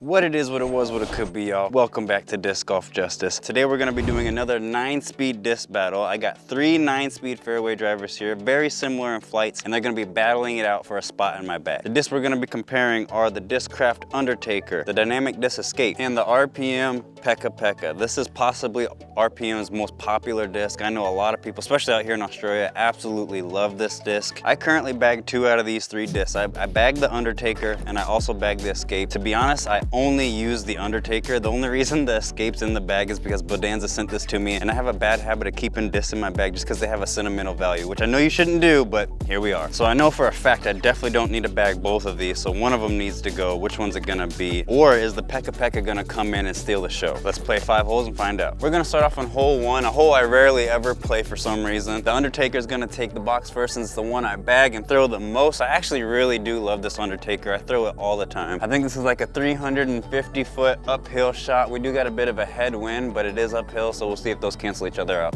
What it is, what it was, what it could be, y'all. Welcome back to Disc Golf Justice. Today we're gonna be doing another 9-speed disc battle. I got 3 9-speed fairway drivers here, very similar in flights, and they're gonna be battling it out for a spot in my bag. The discs we're gonna be comparing are the Discraft Undertaker, the Dynamic Disc Escape, and the RPM Pekapeka. This is possibly RPM's most popular disc. I know a lot of people, especially out here in Australia, absolutely love this disc. I currently bagged 2 out of these 3 discs. I bagged the Undertaker and I also bagged the Escape. To be honest, I only use the Undertaker. The only reason the Escape's in the bag is because Bodanza sent this to me, and I have a bad habit of keeping discs in my bag just because they have a sentimental value, which I know you shouldn't do, but here we are. So I know for a fact I definitely don't need to bag both of these, so one of them needs to go. Which one's it gonna be? Or is the Pekapeka gonna come in and steal the show? Let's play 5 holes and find out. We're gonna start off on hole 1, a hole I rarely ever play for some reason. The Undertaker's gonna take the box first since it's the one I bag and throw the most. I actually really do love this Undertaker. I throw it all the time. I think this is like a 350-foot uphill shot. We do got a bit of a headwind, but it is uphill, so we'll see if those cancel each other out.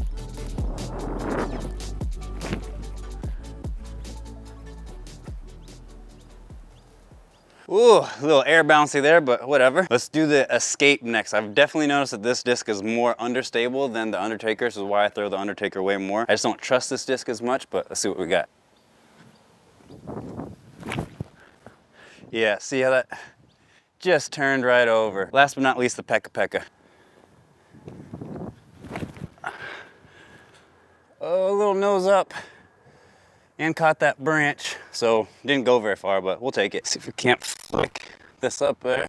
Ooh, a little air bouncy there, but whatever. Let's do the Escape next. I've definitely noticed that this disc is more understable than the Undertaker, so this is why I throw the Undertaker way more. I just don't trust this disc as much, but let's see what we got. Yeah, see how that just turned right over. Last but not least, the Pekapeka. Oh, a little nose up and caught that branch. So didn't go very far, but we'll take it. See if we can't flick this up there.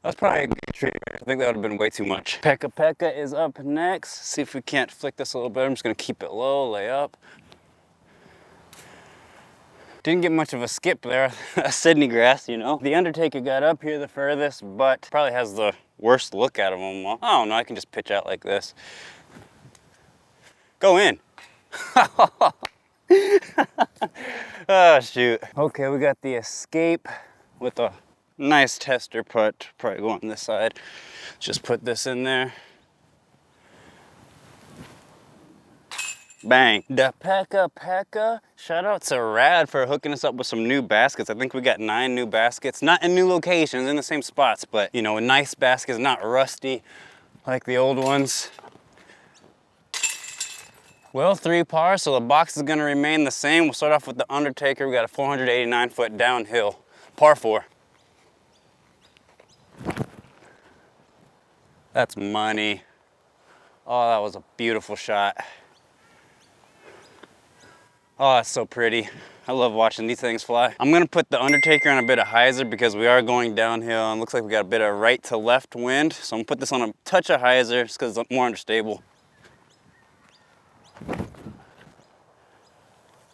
That's probably a good tree. I think that would have been way too much. Pekapeka is up next. See if we can't flick this a little bit. I'm just gonna keep it low, lay up. Didn't get much of a skip there, a Sydney grass, you know. The Undertaker got up here the furthest, but probably has the worst look out of them all. I don't know, I can just pitch out like this. Go in. Oh, shoot. Okay, we got the Escape with a nice tester putt. Probably go on this side. Just put this in there. Bang. The Pekapeka. Shout out to Rad for hooking us up with some new baskets. I think we got 9 new baskets. Not in new locations, in the same spots, but you know, nice baskets, not rusty like the old ones. Well, 3 par, so the box is gonna remain the same. We'll start off with the Undertaker. We got a 489-foot downhill, par 4. That's money. Oh, that was a beautiful shot. Oh, that's so pretty. I love watching these things fly. I'm gonna put the Undertaker on a bit of hyzer because we are going downhill and looks like we got a bit of right to left wind. So I'm gonna put this on a touch of hyzer just because it's more understable.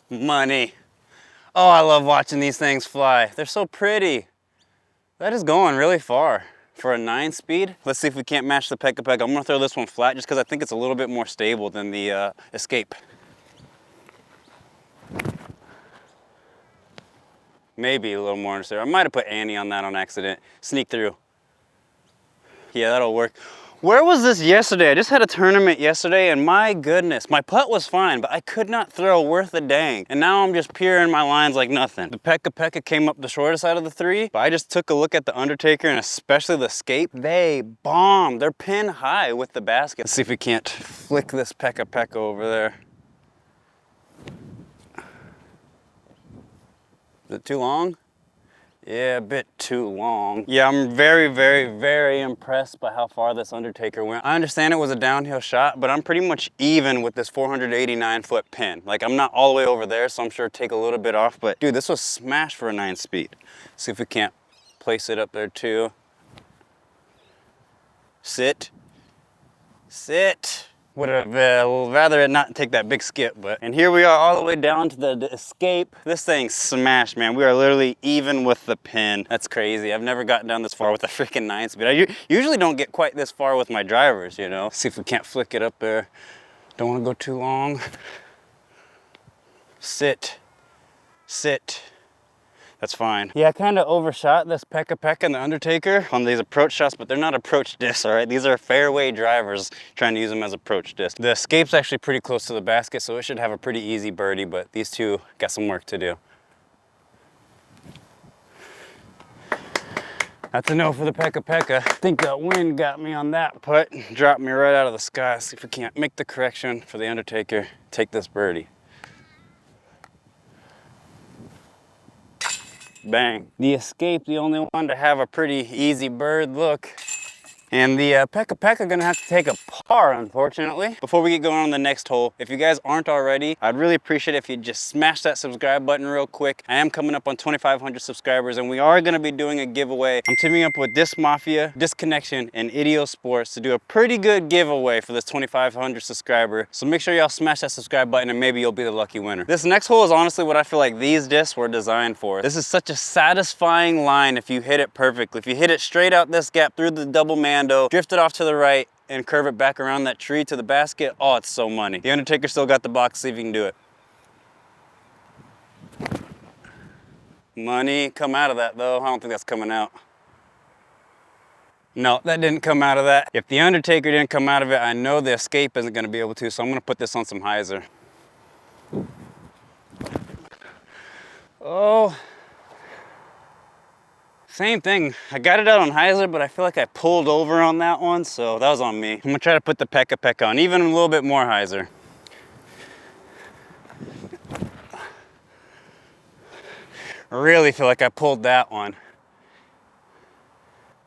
Money. Oh, I love watching these things fly. They're so pretty. That is going really far for a 9-speed. Let's see if we can't match the Pekapeka. I'm gonna throw this one flat just because I think it's a little bit more stable than the Escape. Maybe a little more understable. I might have put Annie on that on accident. Sneak through. Yeah, that'll work. Where was this yesterday? I just had a tournament yesterday and my goodness, my putt was fine, but I could not throw worth a dang. And now I'm just peering my lines like nothing. The Pekapeka came up the shorter side of the 3, but I just took a look at the Undertaker and especially the Escape. They bombed. They're pin high with the basket. Let's see if we can't flick this Pekapeka over there. Is it too long? Yeah, a bit too long. Yeah, I'm very, very, very impressed by how far this Undertaker went. I understand it was a downhill shot, but I'm pretty much even with this 489-foot pin. Like, I'm not all the way over there, so I'm sure take a little bit off, but dude, this was smashed for a 9-speed. See if we can't place it up there too. Sit. Sit. Would have rather it not take that big skip, but. And here we are all the way down to the Escape. This thing's smashed, man. We are literally even with the pin. That's crazy. I've never gotten down this far with a freaking 9-speed. I usually don't get quite this far with my drivers, you know. See if we can't flick it up there. Don't want to go too long. Sit. Sit. That's fine. Yeah, I kind of overshot this Pekapeka and the Undertaker on these approach shots, but they're not approach discs, all right? These are fairway drivers trying to use them as approach discs. The Escape's actually pretty close to the basket, so it should have a pretty easy birdie, but these two got some work to do. That's a no for the Pekapeka. I think that wind got me on that putt. Dropped me right out of the sky. Let's see if we can't make the correction for the Undertaker. Take this birdie. Bang. The Escape, the only one to have a pretty easy bird look. And the Pekapeka gonna have to take a par, unfortunately. Before we get going on the next hole, if you guys aren't already, I'd really appreciate it if you just smash that subscribe button real quick. I am coming up on 2,500 subscribers, and we are gonna be doing a giveaway. I'm teaming up with Disc Mafia, Disconnection, and Idio Sports to do a pretty good giveaway for this 2,500 subscriber. So make sure y'all smash that subscribe button, and maybe you'll be the lucky winner. This next hole is honestly what I feel like these discs were designed for. This is such a satisfying line if you hit it perfectly. If you hit it straight out this gap through the double man, drift it off to the right and curve it back around that tree to the basket. Oh, it's so money. The Undertaker still got the box. See if you can do it. Money come out of that though. I don't think that's coming out. No, that didn't come out of that. If the Undertaker didn't come out of it, I know the Escape isn't gonna be able to, so I'm gonna put this on some hyzer. Oh. Same thing, I got it out on hyzer, but I feel like I pulled over on that one, so that was on me. I'm gonna try to put the Pekapeka on, even a little bit more hyzer. I really feel like I pulled that one.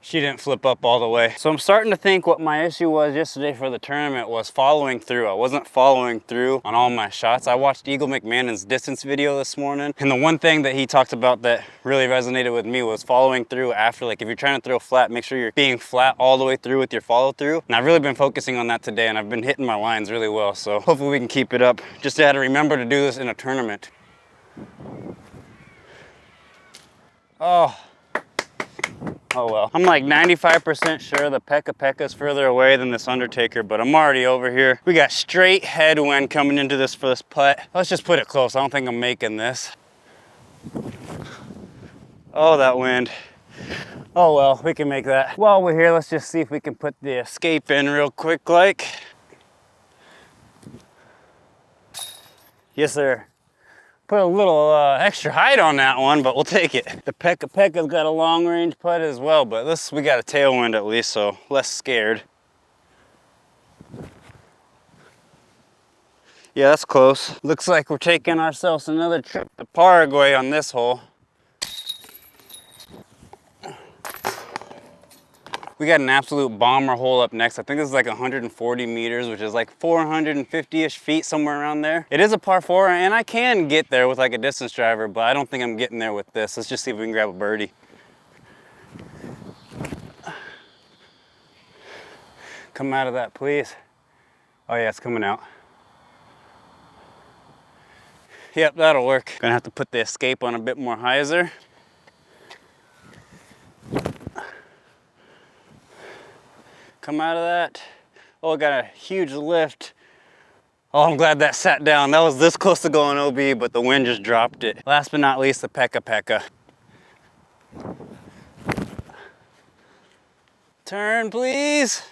She didn't flip up all the way. So I'm starting to think what my issue was yesterday for the tournament was following through. I wasn't following through on all my shots. I watched Eagle McMahon's distance video this morning, and the one thing that he talked about that really resonated with me was following through after. Like if you're trying to throw flat, make sure you're being flat all the way through with your follow through. And I've really been focusing on that today, and I've been hitting my lines really well. So hopefully we can keep it up. Just had to remember to do this in a tournament. Oh well. I'm like 95% sure the Pekapeka's further away than this Undertaker, but I'm already over here. We got straight headwind coming into this first putt. Let's just put it close. I don't think I'm making this. Oh, that wind. Oh well, we can make that. While we're here, let's just see if we can put the Escape in real quick like. Yes, sir. Put a little extra height on that one, but we'll take it. The Pekapeka's got a long range putt as well, but we got a tailwind at least, so less scared. Yeah, that's close. Looks like we're taking ourselves another trip to Paraguay on this hole. We got an absolute bomber hole up next. I think this is like 140 meters, which is like 450-ish feet, somewhere around there. It is a par 4, and I can get there with like a distance driver, but I don't think I'm getting there with this. Let's just see if we can grab a birdie. Come out of that, please. Oh yeah, it's coming out. Yep, that'll work. Gonna have to put the Escape on a bit more hyzer. Come out of that. Oh, got a huge lift. Oh, I'm glad that sat down. That was this close to going OB, but the wind just dropped it. Last but not least, the Pekapeka. Turn, please.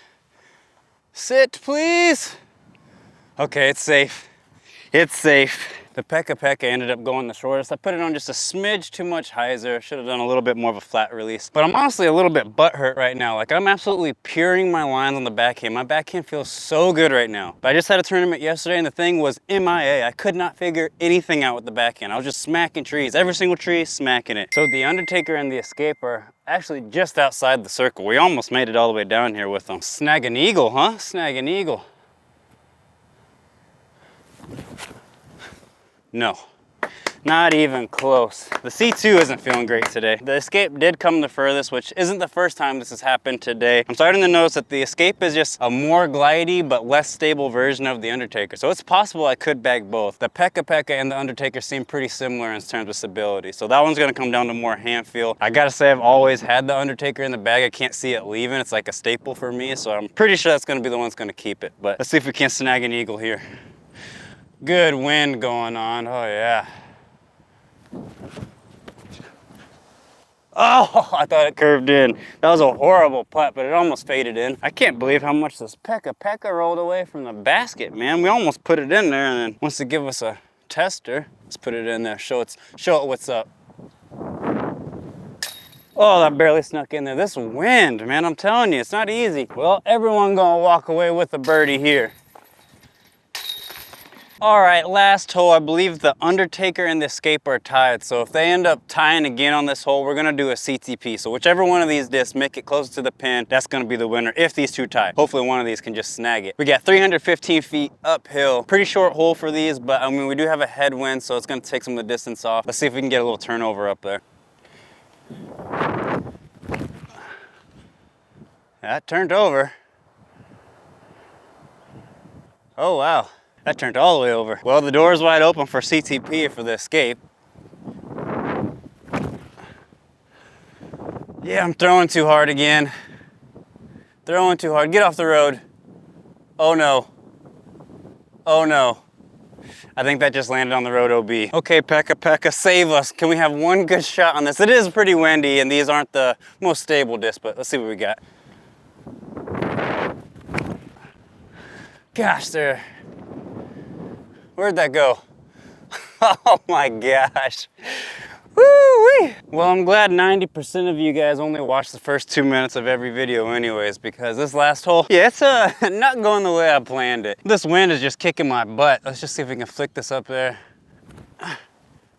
Sit, please. Okay, it's safe. It's safe. The Pekapeka ended up going the shortest. I put it on just a smidge too much hyzer. Should have done a little bit more of a flat release. But I'm honestly a little bit butthurt right now. Like I'm absolutely puring my lines on the backhand. My backhand feels so good right now. But I just had a tournament yesterday and the thing was MIA. I could not figure anything out with the backhand. I was just smacking trees. Every single tree, smacking it. So the Undertaker and the Escape are actually just outside the circle. We almost made it all the way down here with them. Snag an eagle, huh? Snag an eagle. No, not even close. The C2 isn't feeling great today. The Escape did come the furthest, which isn't the first time this has happened today. I'm starting to notice that the Escape is just a more glidey but less stable version of the Undertaker. So it's possible I could bag both. The Pekapeka and the Undertaker seem pretty similar in terms of stability. So that one's gonna come down to more hand feel. I gotta say I've always had the Undertaker in the bag. I can't see it leaving. It's like a staple for me. So I'm pretty sure that's gonna be the one that's gonna keep it. But let's see if we can snag an eagle here. Good wind going on, oh yeah. Oh, I thought it curved in. That was a horrible putt, but it almost faded in. I can't believe how much this Pekapeka rolled away from the basket, man. We almost put it in there, and then wants to give us a tester. Let's put it in there, show it what's up. Oh, that barely snuck in there. This wind, man, I'm telling you, it's not easy. Well, everyone gonna walk away with a birdie here. All right, last hole. I believe the Undertaker and the Escape are tied. So if they end up tying again on this hole, we're gonna do a CTP. So whichever one of these discs make it closer to the pin, that's gonna be the winner if these two tie. Hopefully one of these can just snag it. We got 315 feet uphill. Pretty short hole for these, but I mean, we do have a headwind, so it's gonna take some of the distance off. Let's see if we can get a little turnover up there. That turned over. Oh, wow. That turned all the way over. Well, the door is wide open for CTP for the Escape. Yeah, I'm throwing too hard again. Throwing too hard. Get off the road. Oh no. Oh no. I think that just landed on the road, OB. Okay, Pekapeka, save us. Can we have one good shot on this? It is pretty windy and these aren't the most stable discs, but let's see what we got. Gosh, where'd that go? Oh my gosh. Woo-wee. Well, I'm glad 90% of you guys only watch the first 2 minutes of every video anyways, because this last hole, yeah, it's not going the way I planned it. This wind is just kicking my butt. Let's just see if we can flick this up there.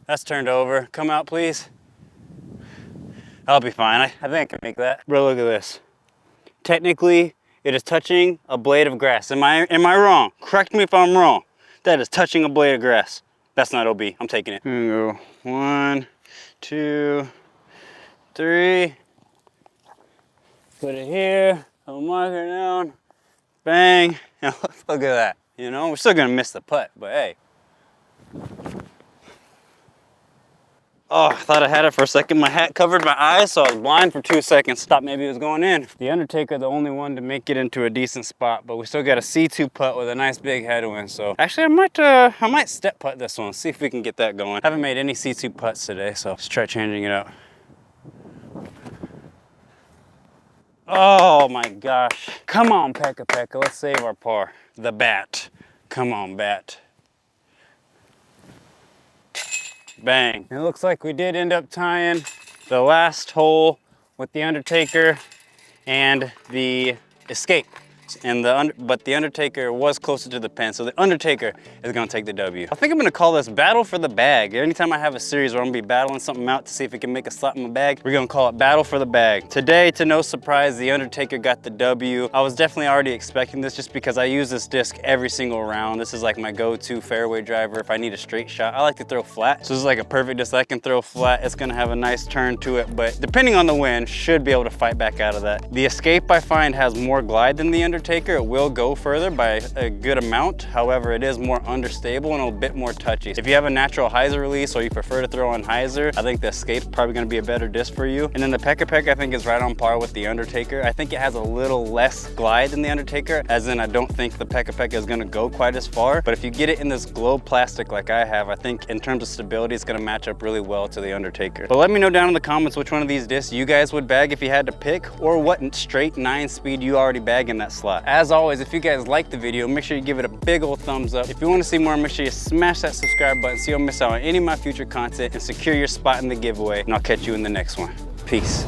That's turned over. Come out, please. I'll be fine. I think I can make that. Bro, look at this. Technically, it is touching a blade of grass. Am I wrong? Correct me if I'm wrong. That is touching a blade of grass. That's not OB. I'm taking it. Here we go. 1, 2, 3. Put it here. I'll mark it down. Bang. Look at that. You know, we're still gonna miss the putt, but hey. Oh, I thought I had it for a second. My hat covered my eyes, so I was blind for 2 seconds. Thought maybe it was going in. The Undertaker, the only one to make it into a decent spot, but we still got a C2 putt with a nice big headwind. So actually, I might step putt this one. See if we can get that going. I haven't made any C2 putts today, so let's try changing it out. Oh my gosh. Come on, Pekapeka. Let's save our par. The bat. Come on, bat. Bang. It looks like we did end up tying the last hole with the Undertaker and the Escape. But the Undertaker was closer to the pin, so the Undertaker is gonna take the W. I think I'm gonna call this Battle for the Bag. Anytime I have a series where I'm gonna be battling something out to see if it can make a slap in my bag, we're gonna call it Battle for the Bag. Today, to no surprise, the Undertaker got the W. I was definitely already expecting this just because I use this disc every single round. This is like my go-to fairway driver if I need a straight shot. I like to throw flat, so this is like a perfect disc I can throw flat. It's gonna have a nice turn to it, but depending on the wind, should be able to fight back out of that. The Escape, I find, has more glide than the Undertaker. It will go further by a good amount. However, it is more understable and a bit more touchy. If you have a natural hyzer release or you prefer to throw on hyzer, I think the Escape's probably gonna be a better disc for you. And then the Pekapeka, I think, is right on par with the Undertaker. I think it has a little less glide than the Undertaker, as in I don't think the Pekapeka is gonna go quite as far. But if you get it in this glow plastic like I have, I think in terms of stability, it's gonna match up really well to the Undertaker. But let me know down in the comments which one of these discs you guys would bag if you had to pick, or what straight 9-speed you already bag in that slot. As always, if you guys like the video, make sure you give it a big old thumbs up. If you want to see more, make sure you smash that subscribe button so you don't miss out on any of my future content and secure your spot in the giveaway. And I'll catch you in the next one. Peace.